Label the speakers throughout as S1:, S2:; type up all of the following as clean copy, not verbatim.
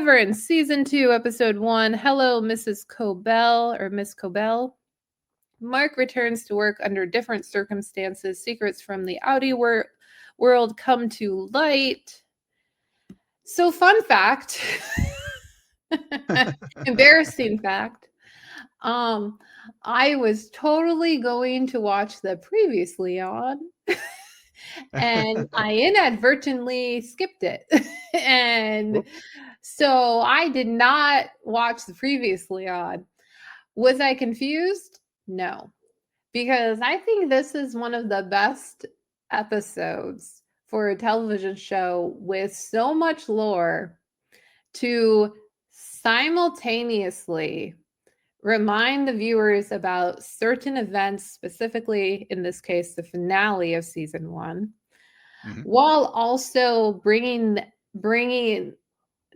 S1: Severance, Season 2, Episode 1. Hello, Mrs. Cobell or Miss Cobell. Mark returns to work under different circumstances. Secrets from the Audi world come to light. So, fun fact, embarrassing fact, I was totally going to watch the previously on, and I inadvertently skipped it. And
S2: Whoops.
S1: so I did not watch the previously on. Was I confused? No, because I think this is one of the best episodes for a television show with so much lore to simultaneously remind the viewers about certain events, specifically in this case, the finale of season 1,
S2: Mhm.
S1: while also bringing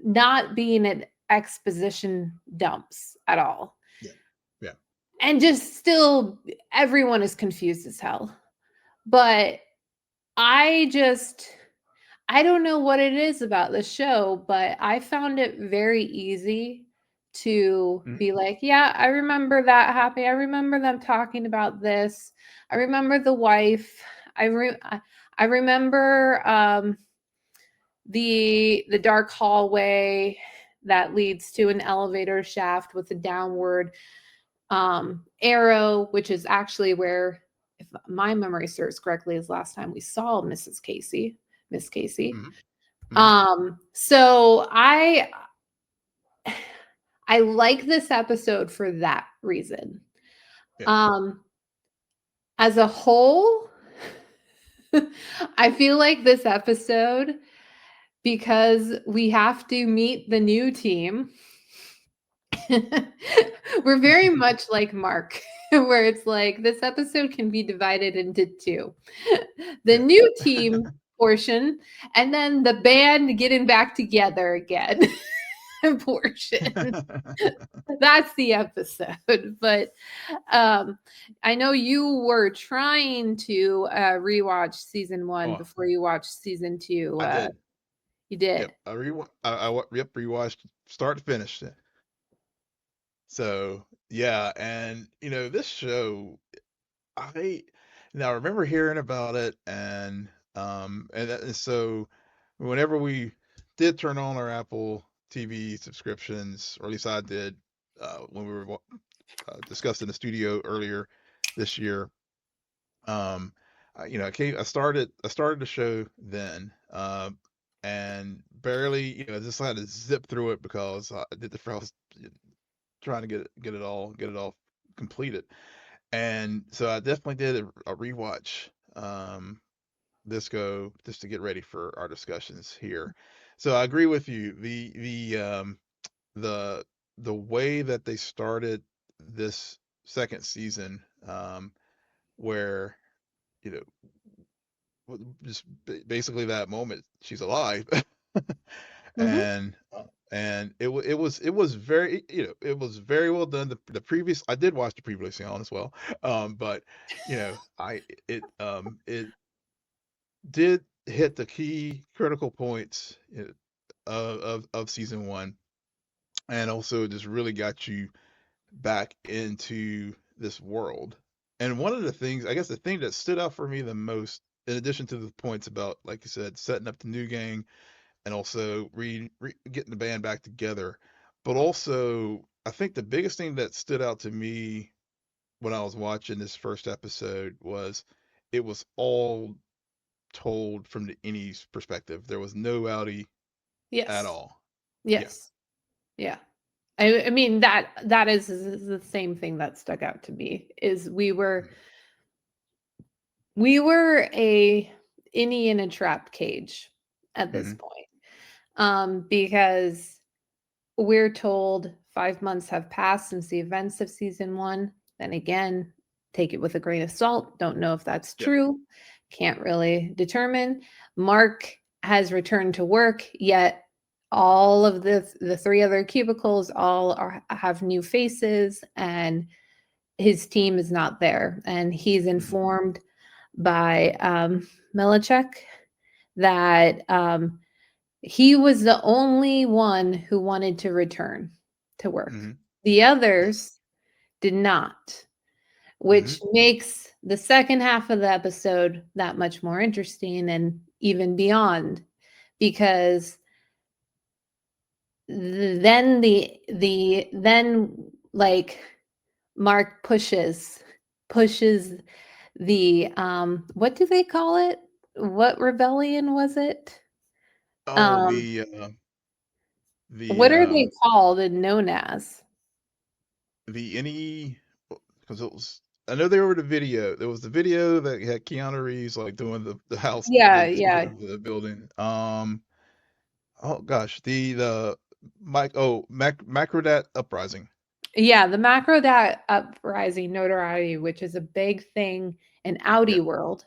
S1: not being an exposition dumps at all.
S2: Yeah. Yeah.
S1: And just still everyone is confused as hell. But I don't know what it is about the show, but I found it very easy to
S2: Mhm.
S1: be like, yeah, I remember that happening. I remember them talking about this. I remember the wife. I remember the dark hallway that leads to an elevator shaft with a downward arrow, which is actually where, if my memory serves correctly, is last time we saw Miss Casey.
S2: Mhm. Mhm.
S1: So I like this episode for that reason.
S2: Yeah.
S1: As a whole, I feel like this episode, because we have to meet the new team, we're very much like Mark, where it's like this episode can be divided into two. The
S2: Yeah.
S1: new team portion, and then the band getting back together again portion. That's the episode. But I know you were trying to rewatch season 1
S2: Oh,
S1: before you watched season 2.
S2: I did.
S1: You did.
S2: Yep. Yep, rewatched start to finish it. So, yeah, and this show, I now I remember hearing about it, and so whenever we did turn on our Apple TV subscriptions, or at least I did, when we were discussed in the studio earlier this year. I started the show then, and barely, just had to zip through it because I was trying to get it all completed. And so I definitely did a rewatch, this go just to get ready for our discussions here. So I agree with you. The the way that they started this second season, where you know just basically that moment she's alive.
S1: Mm-hmm.
S2: And it was very, it was very well done. The previous, I did watch the previously on as well, but I it did hit the key critical points, of season 1, and also just really got you back into this world. And one of the things, I guess, the thing that stood out for me the most, in addition to the points about, like you said, setting up the new gang, and also getting the band back together, but also I think the biggest thing that stood out to me when I was watching this first episode was it was all told from the Innie's perspective. There was no Audi at
S1: Yes.
S2: all. Yeah.
S1: Yes. Yeah. I mean that is the same thing that stuck out to me is we were a innie in a trapped cage at this
S2: Mm-hmm.
S1: point. Because we're told 5 months have passed since the events of season 1. Then again, take it with a grain of salt. Don't know if that's
S2: Yep.
S1: true. Can't really determine. Mark has returned to work, yet all of the 3 other cubicles have new faces, and his team is not there. And he's
S2: Mm-hmm.
S1: informed by Milichek that He was the only one who wanted to return to work.
S2: Mhm.
S1: The
S2: Yeah.
S1: others did not, which
S2: Mhm.
S1: makes the second half of the episode that much more interesting and even beyond, because then then like Mark pushes the what do they call it? What rebellion was it?
S2: Oh,
S1: Um
S2: the,
S1: what are they called and known as?
S2: the any because it was I know there were the video. There was the video that had Keanu Reeves like doing the house,
S1: Yeah,
S2: the you
S1: yeah.
S2: know the building. Oh gosh, the Macrodat uprising.
S1: Yeah, the macro that uprising notoriety, which is a big thing in Audi
S2: Yeah.
S1: world,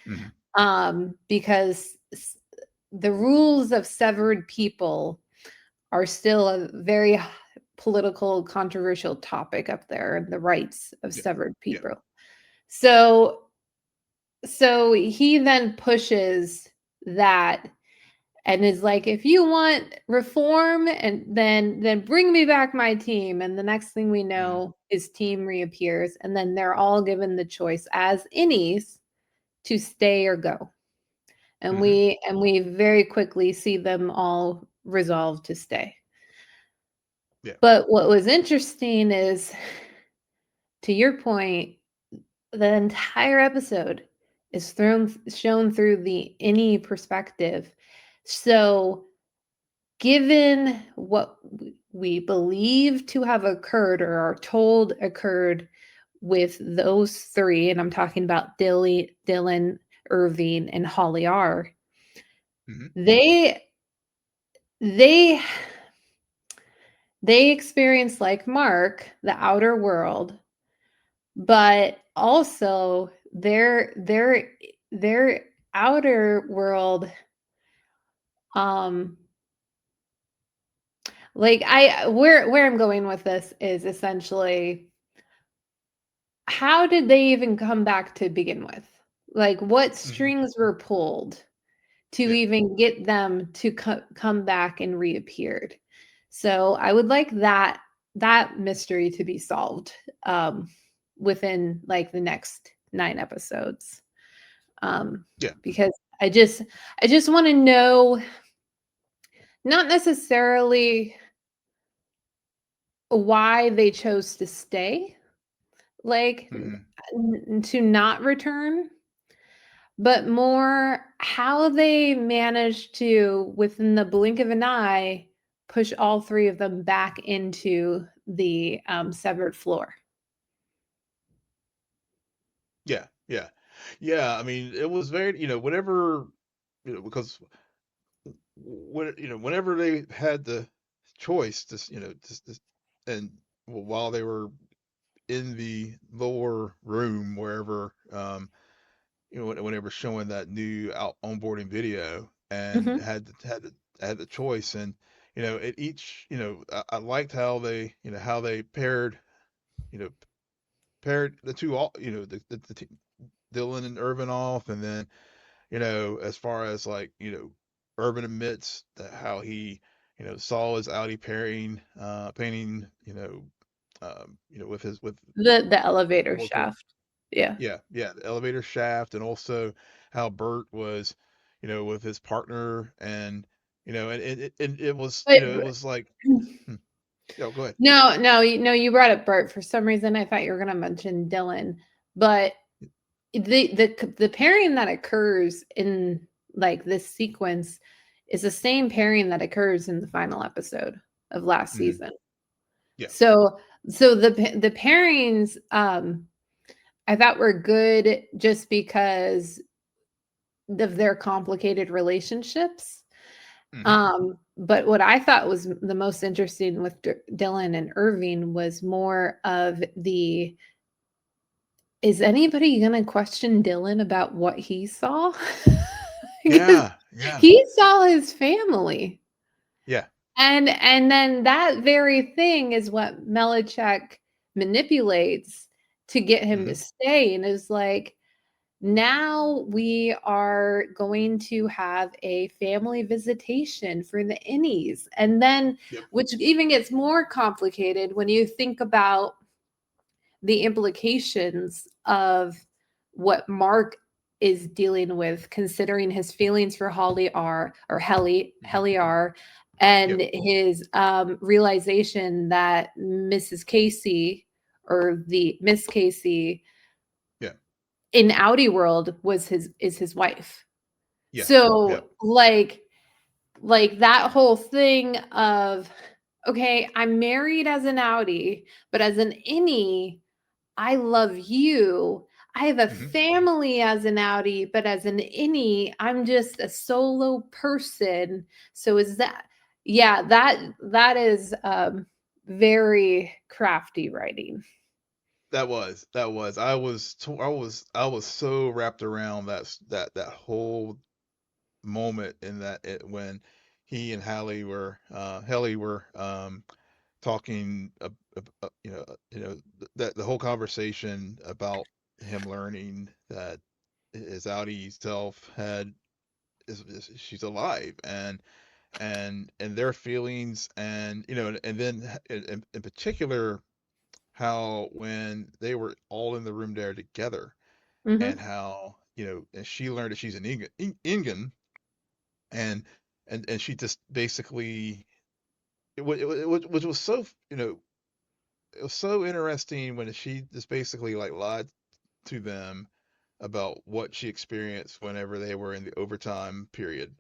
S2: Mhm.
S1: because the rules of severed people are still a very political, controversial topic up there, and the rights of
S2: Yeah.
S1: severed
S2: Yeah.
S1: people. So, so he then pushes that and is like, if you want reform, and then bring me back my team. And the next thing we
S2: Mhm.
S1: know, his team reappears, and then they're all given the choice as innies to stay or go. And
S2: Mhm.
S1: we very quickly see them all resolve to stay.
S2: Yeah.
S1: But what was interesting is, to your point, the entire episode is thrown shown through the any perspective. So given what we believe to have occurred or are told occurred with those three, and I'm talking about Dylan, Irving, and Holly R,
S2: Mhm.
S1: they they they experience, like Mark, the outer world, but also their outer world, um like I where I'm going with this is essentially, how did they even come back to begin with? Like, what
S2: Mhm.
S1: strings were pulled to
S2: Yeah.
S1: even get them to come back and reappeared? So I would like that mystery to be solved, um, within like the next 9 episodes, um,
S2: Yeah.
S1: because I just want to know, not necessarily why they chose to stay, like
S2: Mhm.
S1: to not return, but more how they managed to, within the blink of an eye, push all three of them back into the severed floor.
S2: Yeah. Yeah. Yeah. I mean, it was very whenever because whenever they had the choice to and while they were in the lower room wherever when they were showing that new out onboarding video and
S1: Mhm.
S2: had the choice and at each I liked how they how they you know paired the two all Dylan and Irvin off and then as far as like Irvin admits that how he saw his Audi pairing painting with his with
S1: The elevator
S2: working.
S1: shaft. Yeah.
S2: Yeah, yeah, the elevator shaft, and also how Bert was, with his partner, and and it was, it
S1: But
S2: was like, hmm, yeah, go ahead.
S1: no, no, no, you brought up Bert. For some reason, I thought you were gonna mention Dylan, but the pairing that occurs in like this sequence is the same pairing that occurs in the final episode of last
S2: Hmm.
S1: season.
S2: Yeah.
S1: So the pairings, I thought were good just because of their complicated relationships.
S2: Hmm.
S1: But what I thought was the most interesting with Dylan and Irving was more of the, is anybody gonna question Dylan about what he saw? Because
S2: Yeah. Yeah.
S1: he saw his family.
S2: Yeah.
S1: And then that very thing is what Belichick manipulates to get him to
S2: Hmm.
S1: stay, and is like, now we are going to have a family visitation for the innies. And then,
S2: Yep.
S1: which even gets more complicated when you think about the implications of what Mark is dealing with, considering his feelings for Holly are, or
S2: Hmm.
S1: Helly are, and
S2: Yep.
S1: his realization that Mrs. Casey, or the Miss Casey
S2: Yeah.
S1: in Audi world, was his is his wife.
S2: Yes.
S1: So
S2: Yep.
S1: like that whole thing of, okay, I'm married as an Audi, but as an innie, I love you. I have a
S2: Hmm.
S1: family as an Audi, but as an innie, I'm just a solo person. So is that, yeah, that is very crafty writing.
S2: That was. I was so wrapped around that whole moment in when he and Hallie were talking, that the whole conversation about him learning that his Audi self she's alive, and their feelings, and then in particular how when they were all in the room there together, and
S1: Mhm.
S2: how, and she learned that she's an Ingan, and and she just basically, which was so, it was so interesting when she just basically like lied to them about what she experienced whenever they were in the overtime period,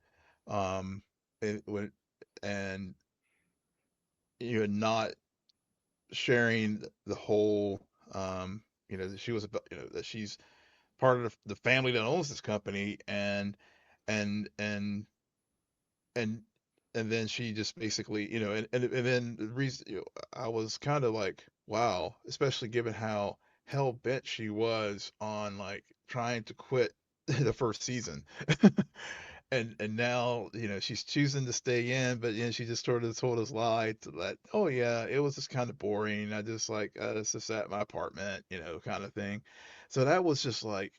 S2: um and when and not sharing the whole, that she was about, that she's part of the family that owns this company, and and and and then she just basically, and then the reason, I was kind of like, wow, especially given how hell bent she was on like trying to quit the first season. And now, she's choosing to stay in, but she just sort of told us lie to that, oh yeah, it was just kind of boring, I just like, it's just at my apartment, kind of thing. So that was just like,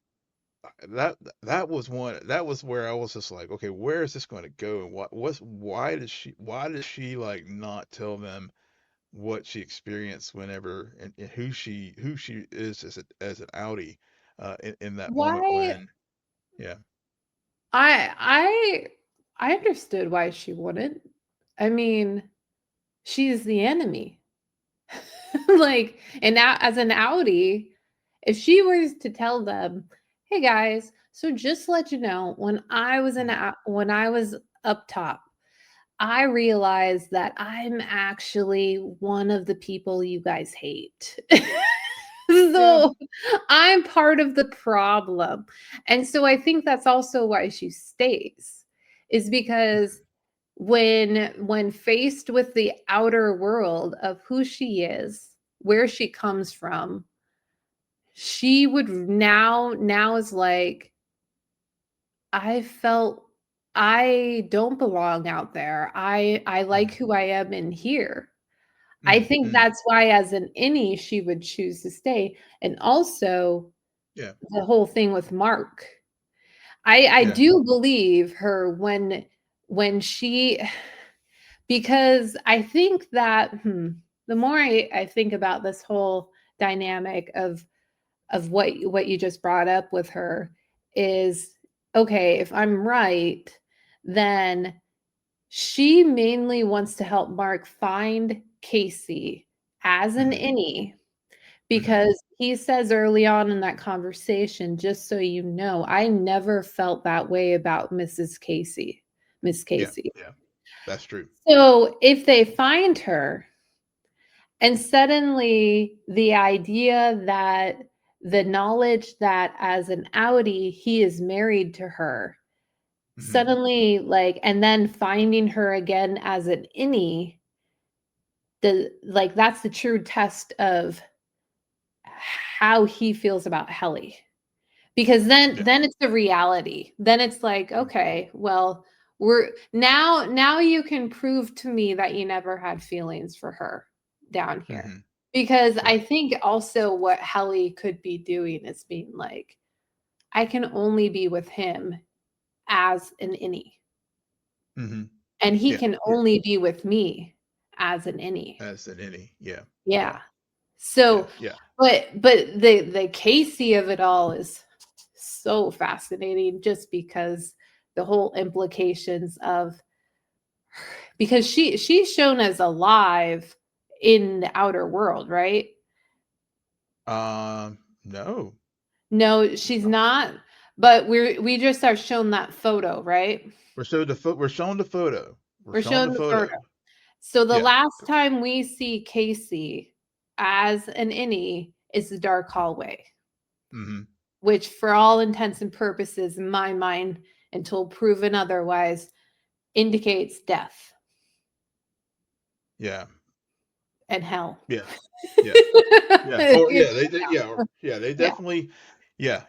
S2: that that was where I was just like, okay, where is this going to go, and why does she like not tell them what she experienced whenever, and who she is as an Audi, in that moment
S1: Why
S2: when, yeah.
S1: I I I understood why she wouldn't. I mean, she's the enemy. Like, and now as an Audi, if she was to tell them, "Hey guys, so just to let you know,
S2: Mhm.
S1: when I was up top, I realized that I'm actually one of the people you guys hate."
S2: Yeah.
S1: So, I'm part of the problem. And so I think that's also why she stays, is because
S2: Mhm.
S1: when faced with the outer world of who she is, where she comes from, she would now is like, I felt I don't belong out there. I like
S2: Mhm.
S1: who I am in here. I
S2: Mhm.
S1: think
S2: Mhm.
S1: that's why as an innie she would choose to stay. And also
S2: Yeah.
S1: the whole thing with Mark. I
S2: Yeah.
S1: do believe her when she, because I think that, the more I think about this whole dynamic of what you just brought up with her is, okay, if I'm right, then she mainly wants to help Mark find Casey as an
S2: Mhm.
S1: innie,
S2: Mhm.
S1: because he says early on in that conversation, "Just so you know, I never felt that way about Miss
S2: Yeah.
S1: Casey."
S2: Yeah. That's true.
S1: So, if they find her, and suddenly the idea that the knowledge that as an Audi, he is married to her,
S2: Mhm.
S1: suddenly, like, and then finding her again as an innie, that's the true test of how he feels about Helly. Because
S2: Yeah.
S1: then it's the reality. Then it's like,
S2: Mhm.
S1: okay, well, we're now you can prove to me that you never had feelings for her down here.
S2: Mhm.
S1: Because
S2: Yeah.
S1: I think also what Helly could be doing is being like, I can only be with him as an innie.
S2: Mm-hmm.
S1: And he
S2: Yeah.
S1: can
S2: Yeah.
S1: only be with me as an innie.
S2: As an any. Yeah.
S1: Yeah.
S2: Yeah. Yeah.
S1: So,
S2: Yeah.
S1: but the Casey of it all is so fascinating just because the whole implications of, because she's shown as alive in the outer world, right?
S2: No.
S1: No,
S2: She's
S1: she's
S2: not.
S1: not, but we just are shown that photo, right?
S2: We're showing the photo. We're
S1: We're
S2: showing the
S1: shown the photo.
S2: photo.
S1: So the
S2: Yeah.
S1: last time we see Casey as an innie is the dark hallway,
S2: Mm-hmm.
S1: which for all intents and purposes, in my mind, until proven otherwise, indicates death
S2: Yeah.
S1: and hell.
S2: Yeah. Yeah. Yeah. Or yeah, they
S1: Yeah.
S2: definitely yeah.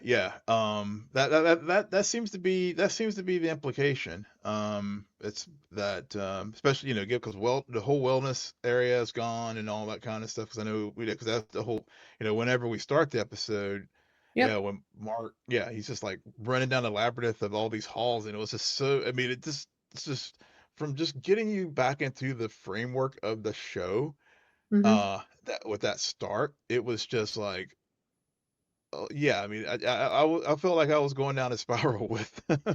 S2: That seems to be the implication. It's that especially because the whole wellness area is gone and all that kind of stuff. Because I know because that's the whole whenever we start the episode, yeah,
S1: Yep.
S2: when Mark, yeah, he's just like running down the labyrinth of all these halls, and it was just so. I mean, it's just from just getting you back into the framework of the show
S1: Mhm.
S2: that with that start, it was just like, yeah, I mean, I felt like I was going down a spiral with.
S1: Felt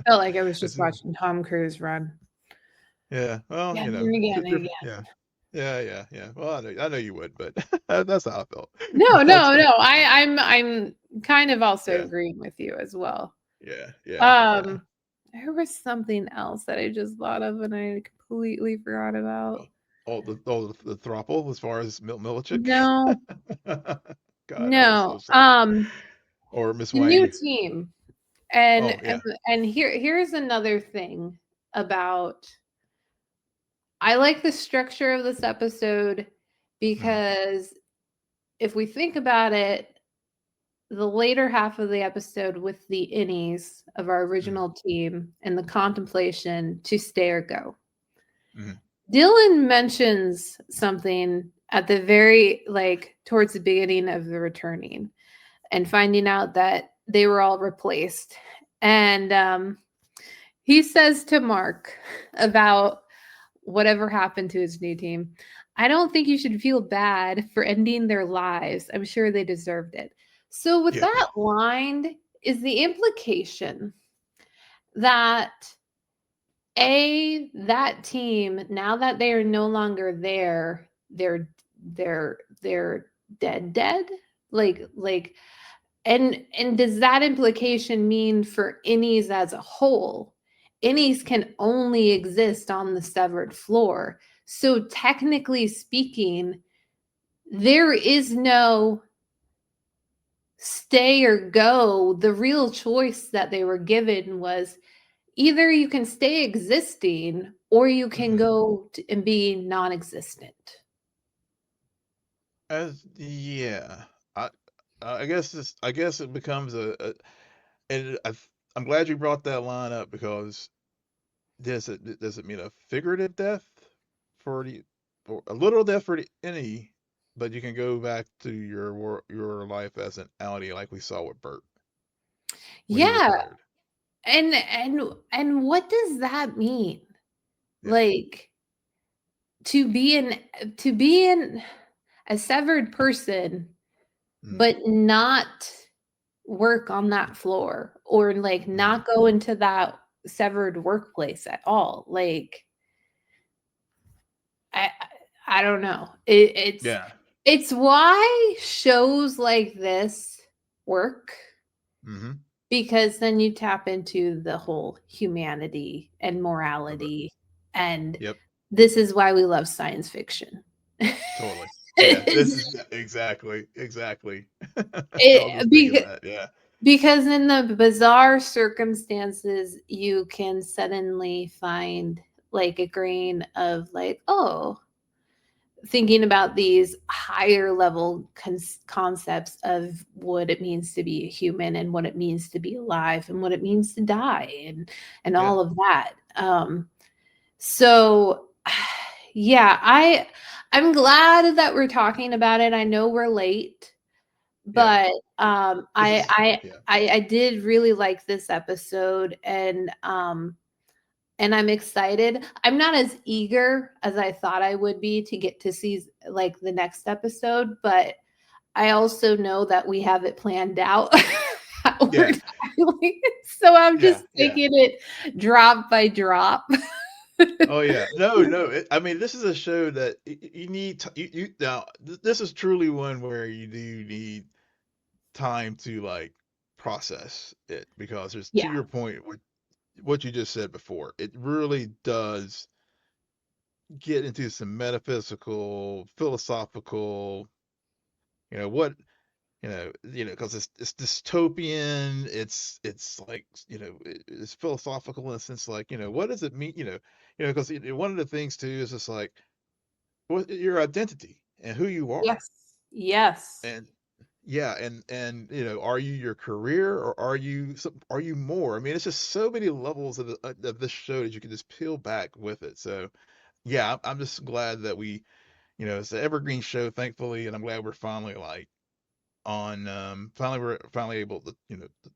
S1: like I was
S2: It's
S1: just watching Tom Cruise run.
S2: yeah, well,
S1: Again and again and again.
S2: yeah, yeah. Well, I know you would, but that's how I felt.
S1: No,
S2: But
S1: no, no. I'm kind of also
S2: yeah,
S1: agreeing with you as well.
S2: yeah.
S1: There was something else that I just thought of and I completely forgot about.
S2: Oh, all the throuple as far as Milicic.
S1: No,
S2: God, I was
S1: no.
S2: so sad. Or Miss
S1: The new
S2: Wang.
S1: team. And
S2: Oh
S1: and
S2: yeah.
S1: and here's another thing about, I like the structure of this episode
S2: Mm,
S1: because if we think about it, the later half of the episode with the innies of our
S2: mm,
S1: original team and the contemplation to stay or go.
S2: mm,
S1: Dylan mentions something at the very, like, towards the beginning of the returning and finding out that they were all replaced. And he says to Mark about whatever happened to his new team, I don't think you should feel bad for ending their lives. I'm sure they deserved it. So, with
S2: yeah.
S1: that line, is the implication that that team, now that they are no longer there, they're dead, like, and does that implication mean for innies as a whole, innies can only exist on the severed floor, so technically speaking there is no stay or go. The real choice that they were given was either you can stay existing or you can
S2: Hmm.
S1: go and be non-existent.
S2: As yeah, I I guess it becomes and I'm glad you brought that line up because does it mean a figurative death for the or a literal death for the any, but you can go back to your life as an outie like we saw with Bert when he
S1: Yeah,
S2: retired.
S1: and what does that mean?
S2: Yeah.
S1: Like, to be in to be in a severed person
S2: Mm,
S1: but not work on that floor, or like
S2: mm,
S1: not go into that severed workplace at all. Like, I I don't know.
S2: yeah.
S1: It's why shows like this work,
S2: Mm-hmm.
S1: because then you tap into the whole humanity and
S2: Of it.
S1: morality, and
S2: Yep.
S1: this is why we love science fiction.
S2: Totally. Yeah. This is yeah, exactly. I was
S1: It,
S2: just thinking that. Yeah.
S1: because in the bizarre circumstances, you can suddenly find like a grain of like, oh, thinking about these higher level concepts of what it means to be a human and what it means to be alive and what it means to die, and
S2: Yeah.
S1: all of that. So yeah, I'm glad that we're talking about it. I know we're late,
S2: Yeah.
S1: But
S2: This is yeah.
S1: I did really like this episode, and I'm excited. I'm not as eager as I thought I would be to get to see like the next episode, but I also know that we have it planned out. How we're
S2: Yeah.
S1: dialing. So I'm
S2: Yeah.
S1: just
S2: Yeah.
S1: taking it drop by drop.
S2: Oh yeah. No, no. I mean, this is a show that you need you now this is truly one where you do need time to like process it because there's to
S1: Yeah.
S2: your point what you just said before. It really does get into some metaphysical, philosophical, what because it's dystopian. It's like it's philosophical in a sense, like what does it mean? Because one of the things too is just like what your identity and who you are,
S1: Yes. Yes.
S2: and yeah, and are you your career or are you more? I mean, it's just so many levels of this show that you can just peel back with it. So yeah, I'm just glad that it's an evergreen show, thankfully, and I'm glad we're finally like on finally we're finally able to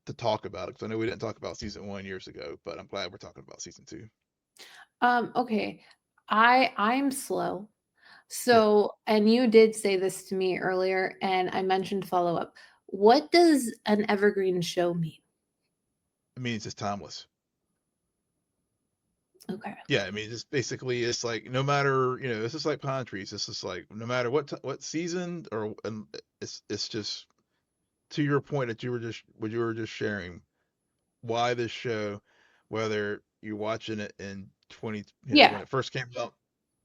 S2: to talk about it because I know we didn't talk about season 1 years ago, but I'm glad we're talking about season 2.
S1: Okay. I'm slow.
S2: Yeah,
S1: So, and you did say this to me earlier, and I mentioned follow up. What does an evergreen show mean?
S2: it means it's timeless.
S1: Okay.
S2: Yeah, I mean, just basically, it's like no matter it's just like pine trees. It's just like no matter what season or and it's just to your point that you were just sharing why this show, whether you're watching it in 20
S1: Yeah.
S2: when it first came out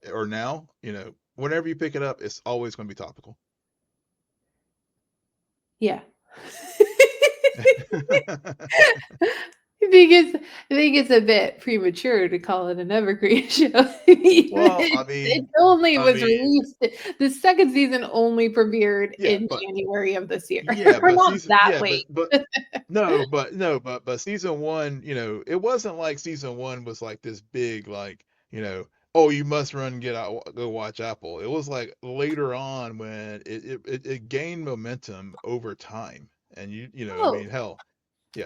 S2: or now, whenever you pick it up, it's always going to be topical.
S1: Yeah. I think it's a bit premature to call it an evergreen show.
S2: Well,
S1: It only
S2: I
S1: was
S2: mean,
S1: released. The second season only premiered
S2: yeah,
S1: in
S2: but
S1: January of this year.
S2: yeah,
S1: We're
S2: but
S1: not
S2: season,
S1: that
S2: yeah,
S1: late.
S2: but no, but season 1, it wasn't like season 1 was like this big, like, oh, you must run and get out, go watch Apple. It was like later on when it gained momentum over time, and I
S1: Oh,
S2: mean, hell, yeah.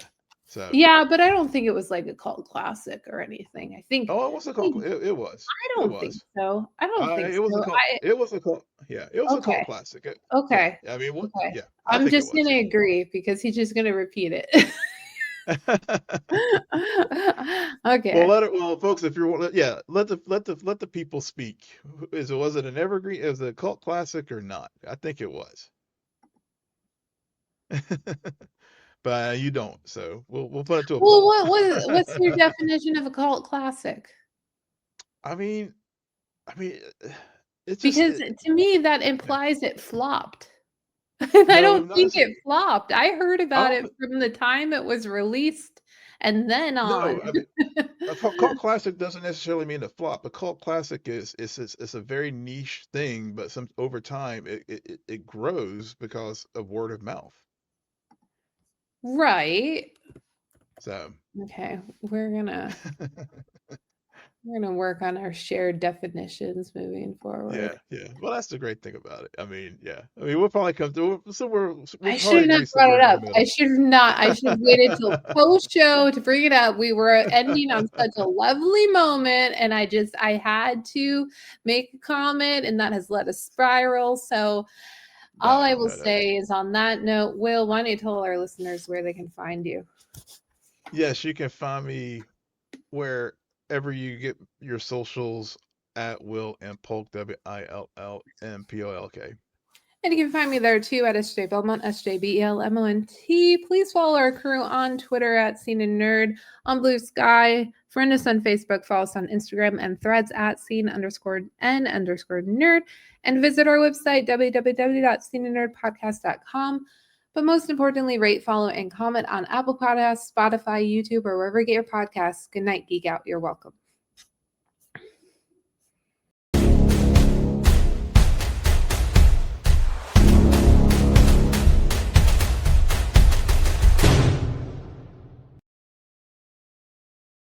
S2: So,
S1: yeah, but I don't think it was like a cult classic or anything.
S2: oh, it was a
S1: I
S2: cult. It was,
S1: I
S2: it
S1: don't think
S2: was.
S1: so. I don't think
S2: It was a
S1: so.
S2: cult. It was a cult. Yeah, it was a cult
S1: Okay.
S2: classic. Yeah,
S1: Okay.
S2: I mean, what?
S1: Okay.
S2: Yeah, I
S1: I'm
S2: think it
S1: just
S2: was.
S1: gonna
S2: Yeah.
S1: agree because he's just gonna repeat it.
S2: Well,
S1: Okay.
S2: well, folks, if you're, yeah, let the people speak. Was it an evergreen? Is it a cult classic or not? I think it was, but you don't. So we'll put it to a
S1: Well,
S2: poll.
S1: what's your definition of a cult classic?
S2: I mean, I mean, it's just
S1: Because to me, that
S2: yeah.
S1: implies it flopped. And I
S2: No,
S1: don't
S2: not
S1: think
S2: necessarily.
S1: it flopped. I heard
S2: I
S1: about it
S2: don't.
S1: from the time it was released and then on.
S2: No, I mean, a cult classic doesn't necessarily mean a flop. A cult classic is a very niche thing, but some over time it grows because of word of mouth.
S1: Right.
S2: So
S1: Okay. We're gonna work on our shared definitions moving forward.
S2: yeah, yeah. Well, that's the great thing about it. I mean, yeah. I mean, we'll probably come through somewhere. We'll
S1: I
S2: probably
S1: shouldn't have
S2: agree
S1: brought it
S2: somewhere in the
S1: up. I
S2: middle.
S1: should have not. I should have waited till post show to bring it up. We were ending on such a lovely moment, and I had to make a comment, and that has let us spiral. So all
S2: No,
S1: I will
S2: no, no.
S1: say is on that note, Will, why don't you tell our listeners where they can find you?
S2: Yes, you can find me wherever you get your socials at Will and Polk, WILLMPOLK.
S1: And you can find me there too at SJ Belmont, SJBELMONT. Please follow our crew on Twitter at Scene and Nerd, on Blue Sky. Friend us on Facebook, follow us on Instagram and threads at scene_n_nerd, and visit our website, www.sceneandnerdpodcast.com. But most importantly, rate, follow, and comment on Apple Podcasts, Spotify, YouTube, or wherever you get your podcasts. Good night, Geek Out. You're welcome.